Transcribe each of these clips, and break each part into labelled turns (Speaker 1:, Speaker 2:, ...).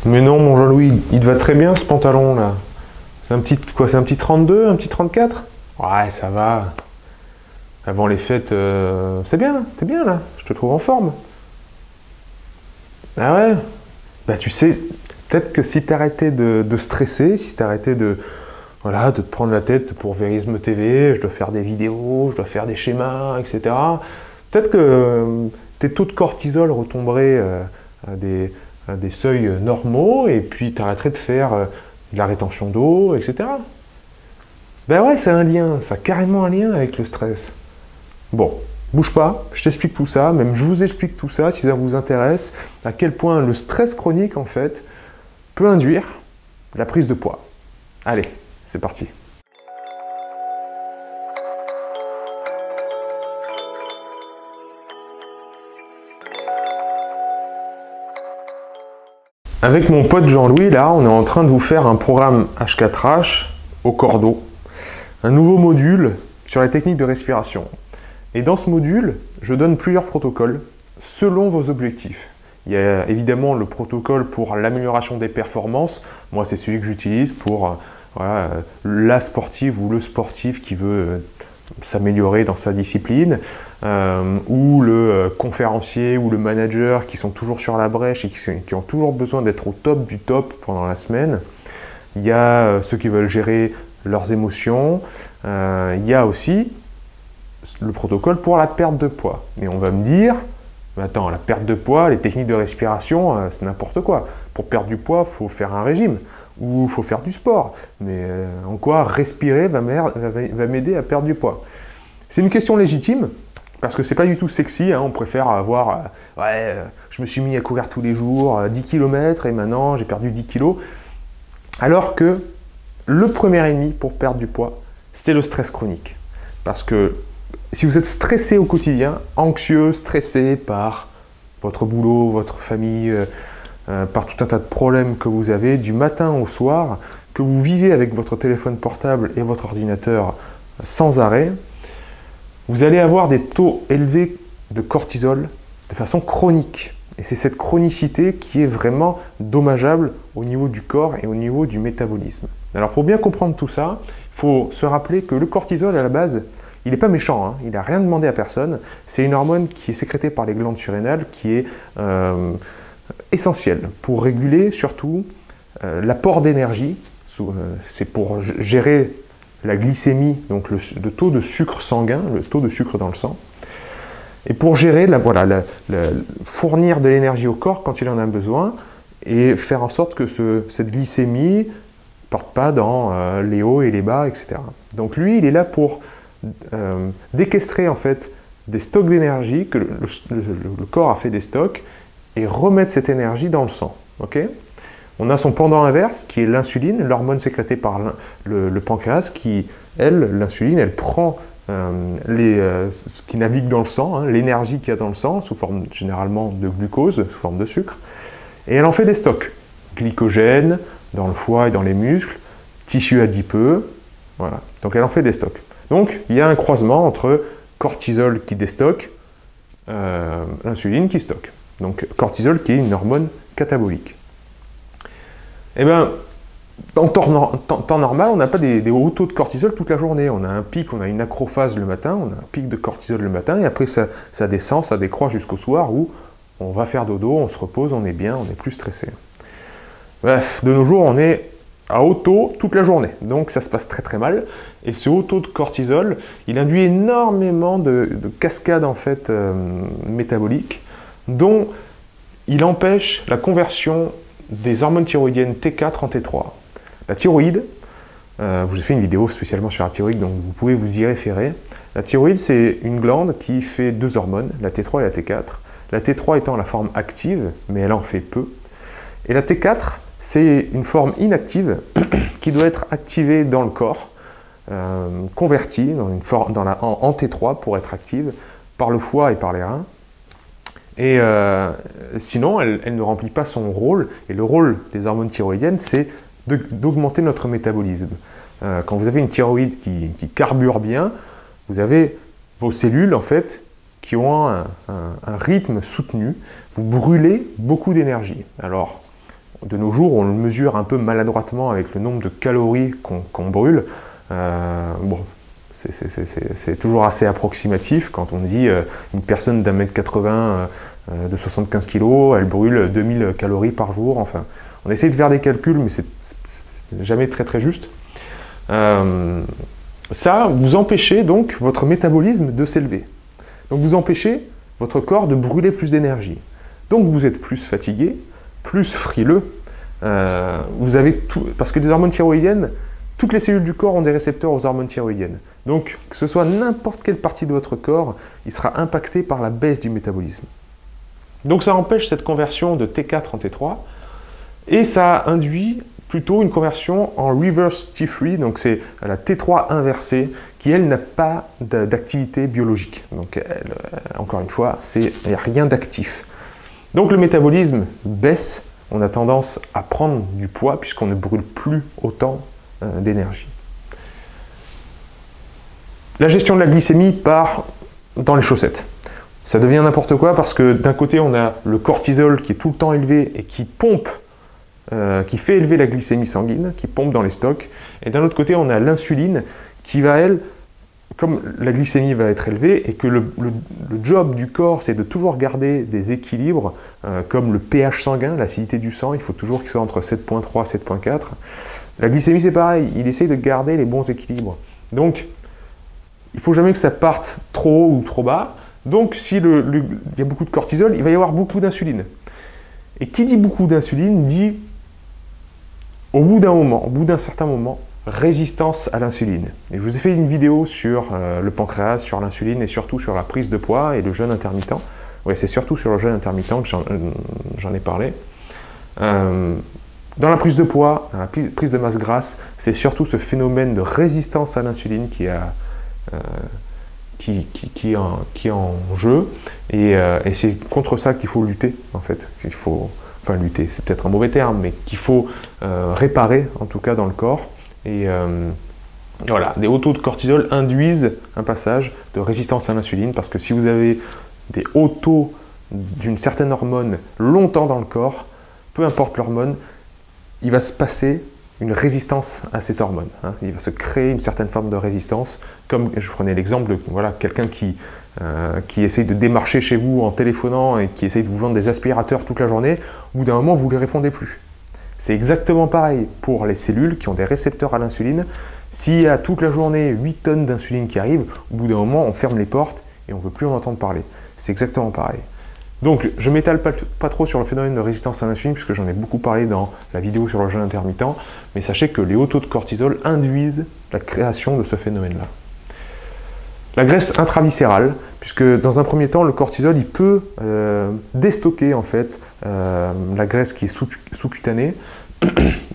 Speaker 1: Mais non, mon Jean-Louis, il te va très bien ce pantalon là. C'est un petit quoi? C'est un petit 32, un petit 34? Ouais, ça va. Avant les fêtes, c'est bien, t'es bien là. Je te trouve en forme. Ah ouais? Bah tu sais, peut-être que si t'arrêtais de stresser, si t'arrêtais de voilà, de te prendre la tête pour Verisme TV, je dois faire des vidéos, je dois faire des schémas, etc. Peut-être que tes taux de cortisol retomberaient à des seuils normaux et puis tu arrêterais de faire de la rétention d'eau, etc. Ben ouais, c'est un lien, ça a carrément un lien avec le stress. Bon, bouge pas, je t'explique tout ça, même je vous explique tout ça si ça vous intéresse, à quel point le stress chronique en fait peut induire la prise de poids. Allez, c'est parti. Avec mon pote Jean-Louis, là, on est en train de vous faire un programme H4H au cordeau, un nouveau module sur les techniques de respiration. Et dans ce module, je donne plusieurs protocoles selon vos objectifs. Il y a évidemment le protocole pour l'amélioration des performances. Moi, c'est celui que j'utilise pour voilà, la sportive ou le sportif qui veut s'améliorer dans sa discipline, ou le conférencier ou le manager qui sont toujours sur la brèche et qui ont toujours besoin d'être au top du top pendant la semaine. Il y a ceux qui veulent gérer leurs émotions. Il y a aussi le protocole pour la perte de poids. Et on va me dire, mais attends, la perte de poids, les techniques de respiration, c'est n'importe quoi. Pour perdre du poids, il faut faire un régime ou il faut faire du sport. Mais en quoi respirer va m'aider à perdre du poids? C'est une question légitime, parce que c'est pas du tout sexy, hein. On préfère avoir ouais, je me suis mis à courir tous les jours, 10 km et maintenant j'ai perdu 10 kg. Alors que le premier ennemi pour perdre du poids, c'est le stress chronique. Parce que si vous êtes stressé au quotidien, anxieux, stressé par votre boulot, votre famille, par tout un tas de problèmes que vous avez du matin au soir, que vous vivez avec votre téléphone portable et votre ordinateur sans arrêt, vous allez avoir des taux élevés de cortisol de façon chronique. Et c'est cette chronicité qui est vraiment dommageable au niveau du corps et au niveau du métabolisme. Alors pour bien comprendre tout ça, il faut se rappeler que le cortisol à la base, il n'est pas méchant, hein, il n'a rien demandé à personne. C'est une hormone qui est sécrétée par les glandes surrénales qui est essentielle pour réguler surtout l'apport d'énergie. C'est pour gérer la glycémie, donc le taux de sucre sanguin, le taux de sucre dans le sang. Et pour gérer, fournir de l'énergie au corps quand il en a besoin et faire en sorte que cette glycémie ne parte pas dans les hauts et les bas, etc. Donc lui, il est là pour déquestrer en fait des stocks d'énergie, que le corps a fait des stocks, et remettre cette énergie dans le sang. Okay? On a son pendant inverse qui est l'insuline, l'hormone sécrétée par le pancréas qui, l'insuline, elle prend ce qui navigue dans le sang, hein, l'énergie qu'il y a dans le sang, sous forme généralement de glucose, sous forme de sucre, et elle en fait des stocks. Glycogène dans le foie et dans les muscles, tissu adipeux, voilà. Donc elle en fait des stocks. Donc il y a un croisement entre cortisol qui déstocke, l'insuline qui stocke. Donc cortisol qui est une hormone catabolique. Eh bien, en temps normal, on n'a pas des hauts taux de cortisol toute la journée. On a un pic, on a une acrophase le matin, on a un pic de cortisol le matin, et après ça descend, ça décroît jusqu'au soir où on va faire dodo, on se repose, on est bien, on n'est plus stressé. Bref, de nos jours, on est à haut taux toute la journée, donc ça se passe très très mal. Et ce haut taux de cortisol, il induit énormément de cascades en fait métaboliques, dont il empêche la conversion des hormones thyroïdiennes T4 en T3. La thyroïde, je vous ai fait une vidéo spécialement sur la thyroïde, donc vous pouvez vous y référer. La thyroïde, c'est une glande qui fait deux hormones, la T3 et la T4. La T3 étant la forme active, mais elle en fait peu. Et la T4, c'est une forme inactive qui doit être activée dans le corps, convertie en T3 pour être active par le foie et par les reins. Et sinon, elle ne remplit pas son rôle. Et le rôle des hormones thyroïdiennes, c'est d'augmenter notre métabolisme. Quand vous avez une thyroïde qui carbure bien, vous avez vos cellules, en fait, qui ont un rythme soutenu. Vous brûlez beaucoup d'énergie. Alors, de nos jours, on le mesure un peu maladroitement avec le nombre de calories qu'on brûle. Bon, c'est toujours assez approximatif quand on dit une personne d'1m80 de 75 kg, elle brûle 2000 calories par jour. Enfin, on essaye de faire des calculs, mais c'est jamais très juste. Ça, vous empêchez donc votre métabolisme de s'élever. Donc vous empêchez votre corps de brûler plus d'énergie. Donc vous êtes plus fatigué, plus frileux. Vous avez tout, parce que les hormones thyroïdiennes, toutes les cellules du corps ont des récepteurs aux hormones thyroïdiennes. Donc que ce soit n'importe quelle partie de votre corps, il sera impacté par la baisse du métabolisme. Donc ça empêche cette conversion de T4 en T3 et ça induit plutôt une conversion en reverse T3, donc c'est la T3 inversée, qui elle n'a pas d'activité biologique. Donc encore une fois, il n'y a rien d'actif. Donc le métabolisme baisse, on a tendance à prendre du poids puisqu'on ne brûle plus autant d'énergie. La gestion de la glycémie part dans les chaussettes. Ça devient n'importe quoi parce que d'un côté on a le cortisol qui est tout le temps élevé et qui pompe, qui fait élever la glycémie sanguine, qui pompe dans les stocks. Et d'un autre côté, on a l'insuline qui va, elle, comme la glycémie va être élevée et que le job du corps, c'est de toujours garder des équilibres, comme le pH sanguin, l'acidité du sang, il faut toujours qu'il soit entre 7,3 et 7,4. La glycémie, c'est pareil, il essaye de garder les bons équilibres. Donc, il ne faut jamais que ça parte trop haut ou trop bas. Donc, s'il y a beaucoup de cortisol, il va y avoir beaucoup d'insuline. Et qui dit beaucoup d'insuline dit au bout d'un certain moment, résistance à l'insuline. Et je vous ai fait une vidéo sur le pancréas, sur l'insuline et surtout sur la prise de poids et le jeûne intermittent. Oui, c'est surtout sur le jeûne intermittent que j'en ai parlé. Dans la prise de poids, dans la prise de masse grasse, c'est surtout ce phénomène de résistance à l'insuline qui est en jeu. Et c'est contre ça qu'il faut lutter, en fait. Enfin lutter, c'est peut-être un mauvais terme, mais qu'il faut réparer, en tout cas dans le corps. Et voilà, des hauts taux de cortisol induisent un passage de résistance à l'insuline, parce que si vous avez des hauts taux d'une certaine hormone longtemps dans le corps, peu importe l'hormone, il va se passer une résistance à cette hormone. Hein. Il va se créer une certaine forme de résistance, comme je prenais l'exemple de voilà, quelqu'un qui essaye de démarcher chez vous en téléphonant et qui essaye de vous vendre des aspirateurs toute la journée, au bout d'un moment, vous ne lui répondez plus. C'est exactement pareil pour les cellules qui ont des récepteurs à l'insuline. S'il y a toute la journée 8 tonnes d'insuline qui arrivent, au bout d'un moment, on ferme les portes et on ne veut plus en entendre parler. C'est exactement pareil. Donc, je ne m'étale pas trop sur le phénomène de résistance à l'insuline, puisque j'en ai beaucoup parlé dans la vidéo sur le jeûne intermittent, mais sachez que les hauts taux de cortisol induisent la création de ce phénomène-là. La graisse intraviscérale, puisque dans un premier temps, le cortisol il peut déstocker en fait la graisse qui est sous-cutanée,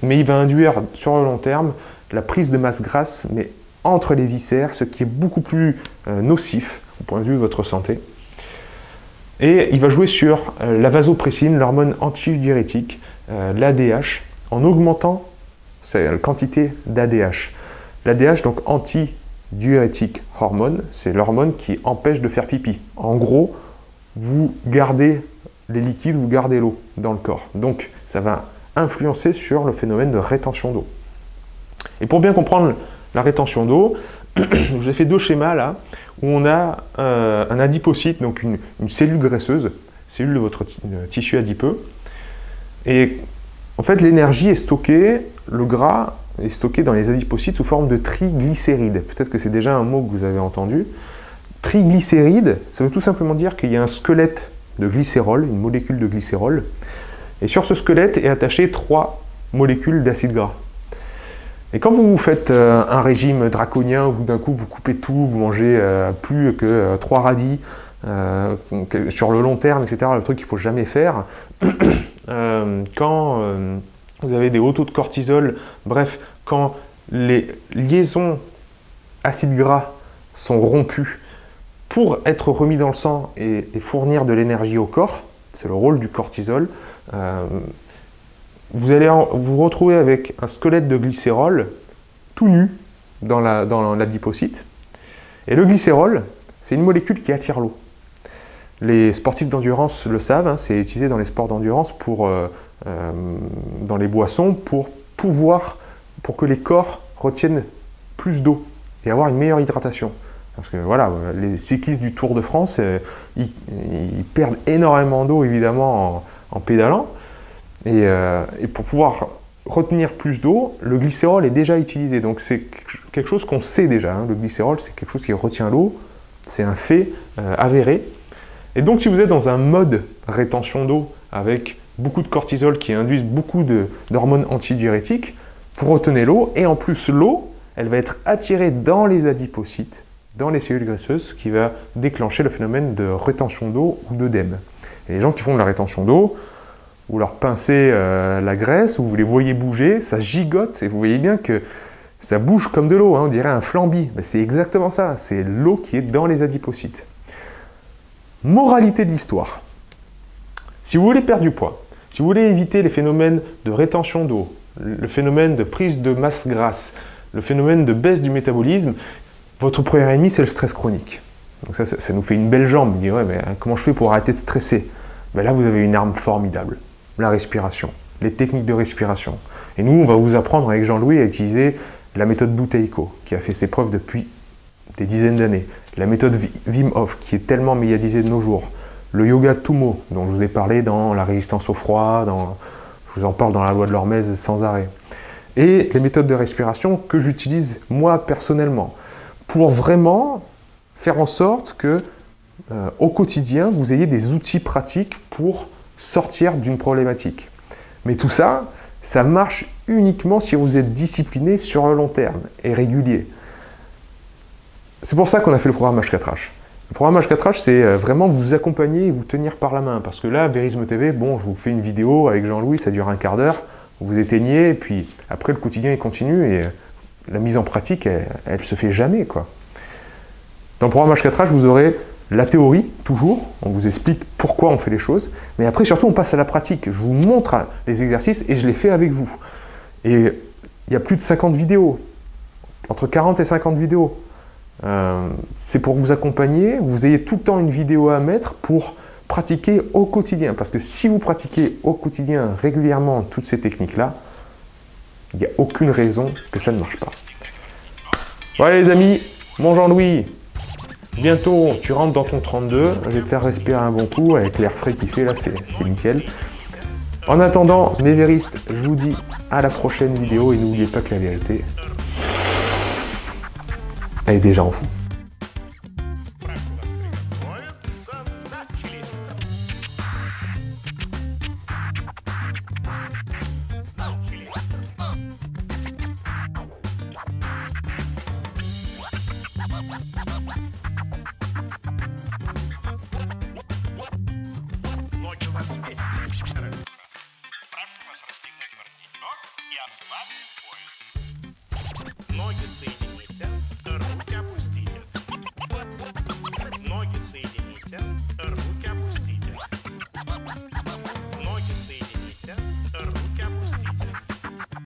Speaker 1: mais il va induire sur le long terme la prise de masse grasse, mais entre les viscères, ce qui est beaucoup plus nocif au point de vue de votre santé. Et il va jouer sur la vasopressine, l'hormone antidiurétique, l'ADH, en augmentant la quantité d'ADH. L'ADH, donc antidiurétique hormone, c'est l'hormone qui empêche de faire pipi. En gros, vous gardez les liquides, vous gardez l'eau dans le corps. Donc, ça va influencer sur le phénomène de rétention d'eau. Et pour bien comprendre la rétention d'eau, je vous ai fait deux schémas là, où on a un adipocyte, donc une cellule graisseuse, cellule de votre tissu adipeux. Et en fait, l'énergie est stockée, le gras est stocké dans les adipocytes sous forme de triglycérides. Peut-être que c'est déjà un mot que vous avez entendu. Triglycérides, ça veut tout simplement dire qu'il y a un squelette de glycérol, une molécule de glycérol. Et sur ce squelette est attaché 3 molécules d'acide gras. Et quand vous faites un régime draconien, où d'un coup vous coupez tout, vous mangez plus que 3 radis, sur le long terme, etc., le truc qu'il ne faut jamais faire, quand vous avez des hauts taux de cortisol, bref, quand les liaisons acides gras sont rompues pour être remis dans le sang et fournir de l'énergie au corps, c'est le rôle du cortisol, vous allez vous retrouver avec un squelette de glycérol tout nu dans l'adipocyte. Et le glycérol, c'est une molécule qui attire l'eau. Les sportifs d'endurance le savent, hein, c'est utilisé dans les sports d'endurance pour dans les boissons pour que les corps retiennent plus d'eau et avoir une meilleure hydratation. Parce que voilà, les cyclistes du Tour de France, ils perdent énormément d'eau évidemment en pédalant. Et pour pouvoir retenir plus d'eau, le glycérol est déjà utilisé. Donc c'est quelque chose qu'on sait déjà. Hein. Le glycérol, c'est quelque chose qui retient l'eau. C'est un fait avéré. Et donc si vous êtes dans un mode rétention d'eau avec beaucoup de cortisol qui induisent beaucoup d'hormones antidiurétiques, vous retenez l'eau. Et en plus, l'eau, elle va être attirée dans les adipocytes, dans les cellules graisseuses, ce qui va déclencher le phénomène de rétention d'eau ou d'œdème. Et les gens qui font de la rétention d'eau, vous leur pincez la graisse, ou vous les voyez bouger, ça gigote, et vous voyez bien que ça bouge comme de l'eau, hein, on dirait un flambi. C'est exactement ça, c'est l'eau qui est dans les adipocytes. Moralité de l'histoire. Si vous voulez perdre du poids, si vous voulez éviter les phénomènes de rétention d'eau, le phénomène de prise de masse grasse, le phénomène de baisse du métabolisme, votre premier ennemi, c'est le stress chronique. Donc ça nous fait une belle jambe. Vous dites, ouais, mais comment je fais pour arrêter de stresser? Ben là, vous avez une arme formidable, la respiration, les techniques de respiration. Et nous, on va vous apprendre avec Jean-Louis à utiliser la méthode Buteyko, qui a fait ses preuves depuis des dizaines d'années, la méthode Wim Hof, qui est tellement médiatisée de nos jours, le yoga Tummo, dont je vous ai parlé dans la résistance au froid, je vous en parle dans la loi de l'hormèse sans arrêt, et les méthodes de respiration que j'utilise moi personnellement, pour vraiment faire en sorte que au quotidien, vous ayez des outils pratiques pour sortir d'une problématique. Mais tout ça, ça marche uniquement si vous êtes discipliné sur le long terme et régulier. C'est pour ça qu'on a fait le programme H4H. Le programme H4H, c'est vraiment vous accompagner et vous tenir par la main. Parce que là, Vérisme TV, bon, je vous fais une vidéo avec Jean-Louis, ça dure un quart d'heure, vous éteignez, et puis après, le quotidien, il continue, et la mise en pratique, elle se fait jamais, quoi. Dans le programme H4H, vous aurez la théorie, toujours, on vous explique pourquoi on fait les choses, mais après, surtout, on passe à la pratique. Je vous montre les exercices et je les fais avec vous. Et il y a plus de 50 vidéos, entre 40 et 50 vidéos. C'est pour vous accompagner, vous ayez tout le temps une vidéo à mettre pour pratiquer au quotidien. Parce que si vous pratiquez au quotidien régulièrement toutes ces techniques-là, il n'y a aucune raison que ça ne marche pas. Voilà les amis, mon Jean-Louis, bientôt tu rentres dans ton 32, je vais te faire respirer un bon coup avec l'air frais qu'il fait là, c'est nickel. En attendant, mes véristes, je vous dis à la prochaine vidéo et n'oubliez pas que la vérité, elle est déjà en vous.
Speaker 2: Прошу вас расстегнуть воротничок и отправить в поезд.